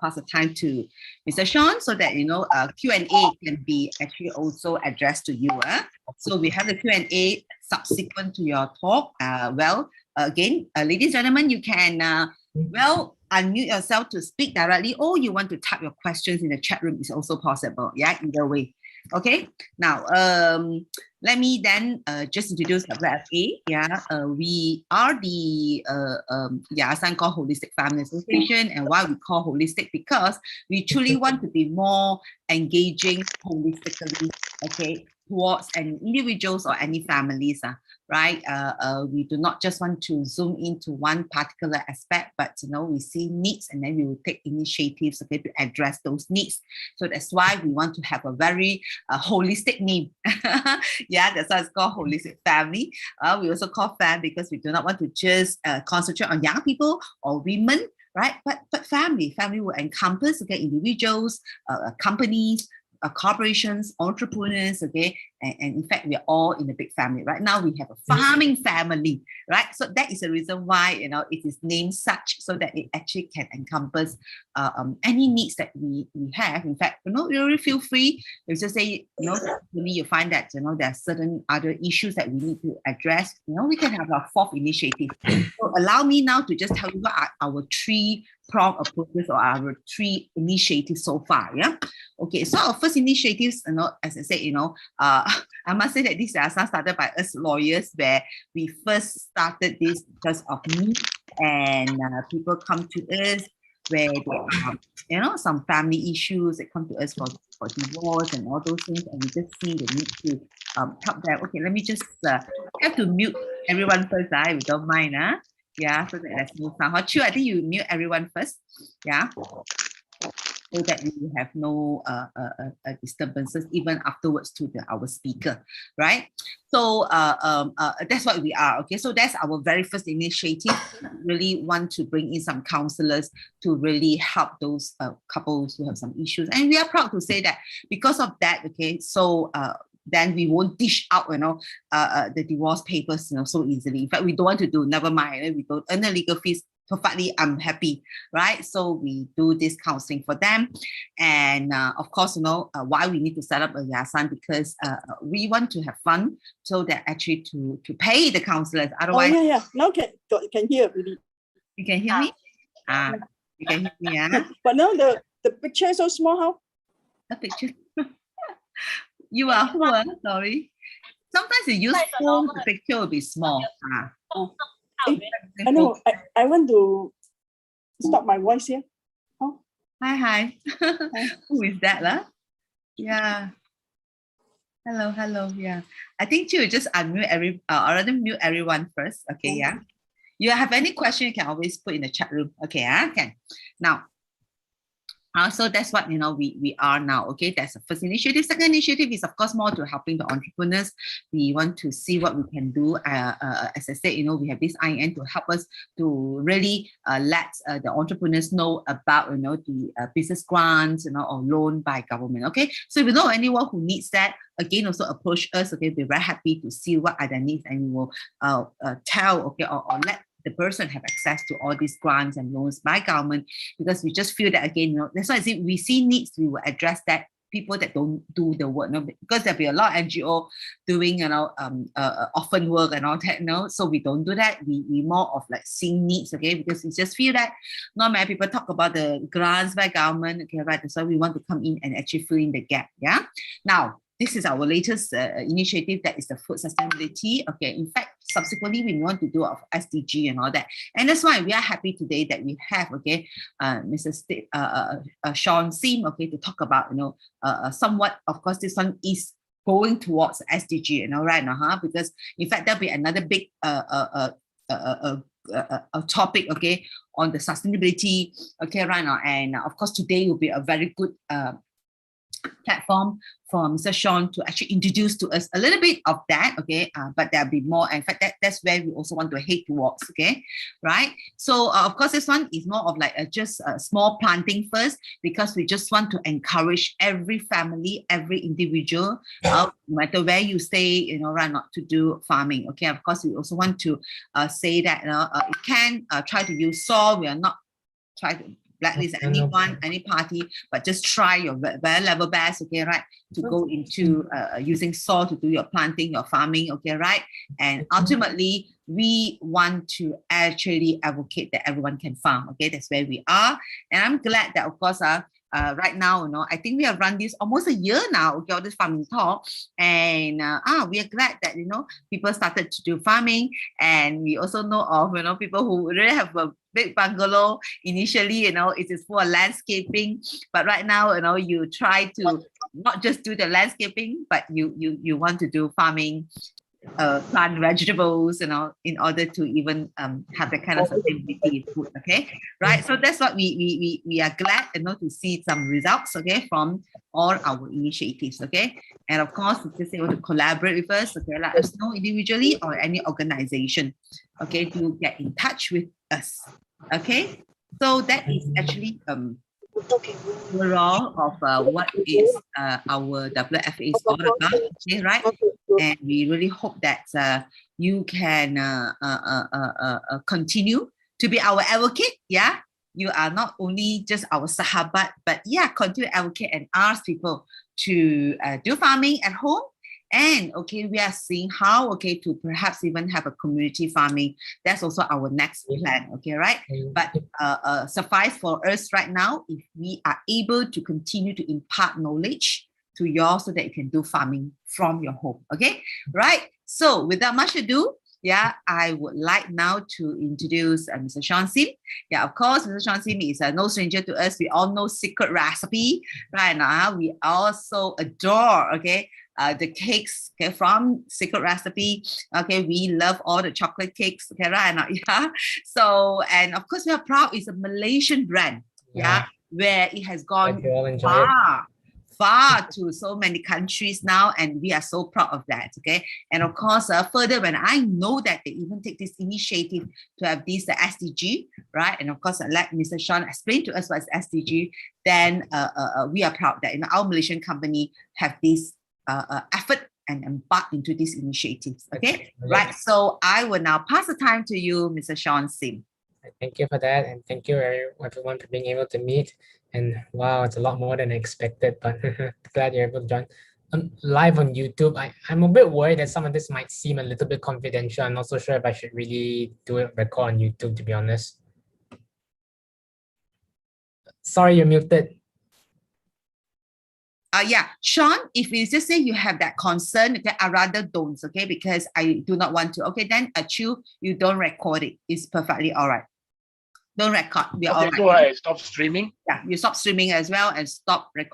pass the time to Mr. Sean so that, Q&A can be actually also addressed to you. So we have the Q&A subsequent to your talk. Again, ladies and gentlemen, you can, unmute yourself to speak directly, or you want to type your questions in the chat room is also possible. Yeah, either way. Okay, now let me then just introduce WFA. Yeah, we are the yayasan called Holistic Family Association, and why we call holistic, because we truly want to be more engaging holistically, okay, towards any individuals or any families, right? We do not just want to zoom into one particular aspect, but we see needs, and then we will take initiatives, okay, to address those needs. So that's why we want to have a very holistic name. Yeah, that's why it's called Holistic Family. We also call fam because we do not want to just concentrate on young people or women, right? But family will encompass, okay, individuals, companies, corporations, entrepreneurs, okay, and in fact, we are all in a big family. Right now, we have a farming family, right? So that is the reason why, it is named such, so that it actually can encompass any needs that we have. In fact, you really feel free. You just say, suddenly you find that, there are certain other issues that we need to address. We can have our fourth initiative. So allow me now to just tell you what are our three prompt approaches or our three initiatives so far. Yeah. Okay. So our first initiatives, as I said, I must say that these are some started by us lawyers, where we first started this because of need, and people come to us where they have, some family issues. They come to us for divorce and all those things, and we just see the need to help them. Okay, let me just have to mute everyone first, if you don't mind. Yeah, so that there's no sound. Chu, I think you mute everyone first. Yeah, so that we have no disturbances even afterwards to our speaker, right? So that's what we are. Okay, so that's our very first initiative. We really want to bring in some counselors to really help those couples who have some issues, and we are proud to say that because of that. Okay, so then we won't dish out, the divorce papers, so easily. In fact, we don't want to do. Never mind, we don't earn the legal fees. Perfectly, I'm happy, right? So we do this counseling for them, and of course, why we need to set up a yayasan, because we want to have fun, so that actually to pay the counselors. Otherwise, now can hear really. You can hear me? You can hear me, yeah. But now the picture is so small. How? The picture. You are who? Sorry. Sometimes you use phone, the picture will be small. I know. I want to stop my voice here. Oh. Hi. Who is that? Yeah. Hello. Yeah. I think you just unmute or rather mute everyone first. Okay, yeah. You have any question, you can always put in the chat room. Okay, okay. Now, so that's what we are now. Okay, that's the first initiative. Second initiative is, of course, more to helping the entrepreneurs. We want to see what we can do. As I said, we have this IN to help us to really let the entrepreneurs know about the business grants, or loan by government. Okay, so if you know anyone who needs that, again, also approach us. Okay, we're very happy to see what are their needs, and we will tell, okay, or let the person have access to all these grants and loans by government, because we just feel that, again, that's why I say we see needs, we will address that. People that don't do the work, because there'll be a lot of NGO doing, orphan work and all that, so we don't do that. We more of like seeing needs, okay, because we just feel that not many people talk about the grants by government, okay, right? So we want to come in and actually fill in the gap, yeah. Now, this is our latest initiative, that is the food sustainability. Okay, in fact, subsequently we want to do our SDG and all that, and that's why we are happy today that we have, okay, Mr. Sean Sim, okay, to talk about somewhat. Of course, this one is going towards SDG, right now, because in fact there'll be another big topic, okay, on the sustainability, okay, right now, and of course today will be a very good platform for Mr. Sean to actually introduce to us a little bit of that, okay, but there'll be more. In fact, that's where we also want to head towards, okay, right? So of course, this one is more of like just a small planting first, because we just want to encourage every family, every individual, no matter where you stay, right, not to do farming, okay. Of course, we also want to say that you can try to use soil. We are not trying to blacklist anyone, any party, but just try your very level best, okay, right, to go into using soil to do your planting, your farming, okay, right? And ultimately, we want to actually advocate that everyone can farm, okay? That's where we are. And I'm glad that, of course, right now, I think we have run this almost a year now, okay, all this farming talk. And we are glad that, people started to do farming. And we also know of, people who really have a big bungalow. Initially, it is for landscaping. But right now, you try to not just do the landscaping, but you want to do farming, plant vegetables, in order to even have that kind of sustainability food, okay, right? So that's what we are glad, to see some results, okay, from all our initiatives, okay. And of course, if you want to collaborate with us, okay, let us know individually or any organization, okay, to get in touch with us, okay. So that is actually overall of what is our WFA is all about, okay, right? And we really hope that you can continue to be our advocate. Yeah, you are not only just our sahabat, but yeah, continue to advocate and ask people to do farming at home. And okay, we are seeing how, okay, to perhaps even have a community farming. That's also our next plan, okay, right? But suffice for us right now, if we are able to continue to impart knowledge to you all so that you can do farming from your home, okay, right? So without much ado, yeah, I would like now to introduce Mr. Sean Sim. Yeah, of course, Mr. Sean Sim is no stranger to us. We all know secret recipe, right? Now we also adore, okay, the cakes, okay, from Secret Recipe. Okay, we love all the chocolate cakes, okay, right now, yeah. So, and of course, we are proud it's a Malaysian brand, yeah, where it has gone far to so many countries now, and we are so proud of that, okay. And of course, further, when I know that they even take this initiative to have this SDG, right, and of course, let Mr. Sean explain to us what is SDG, then we are proud that our Malaysian company have this effort and embark into these initiatives, okay, right? So I will now pass the time to you, Mr. Sean Sim. Thank you for that, and thank you everyone for being able to meet. And wow, it's a lot more than I expected, but glad you're able to join. Live on YouTube, I'm a bit worried that some of this might seem a little bit confidential. I'm not so sure if I should really do it record on YouTube, to be honest. Sorry, you're muted. Yeah, Sean, if you just say you have that concern, okay, I rather don't, okay, because I do not want to. Okay, then you don't record it. It's perfectly all right. Don't record. We are all right. Go ahead. Stop streaming. Yeah, you stop streaming as well and stop recording.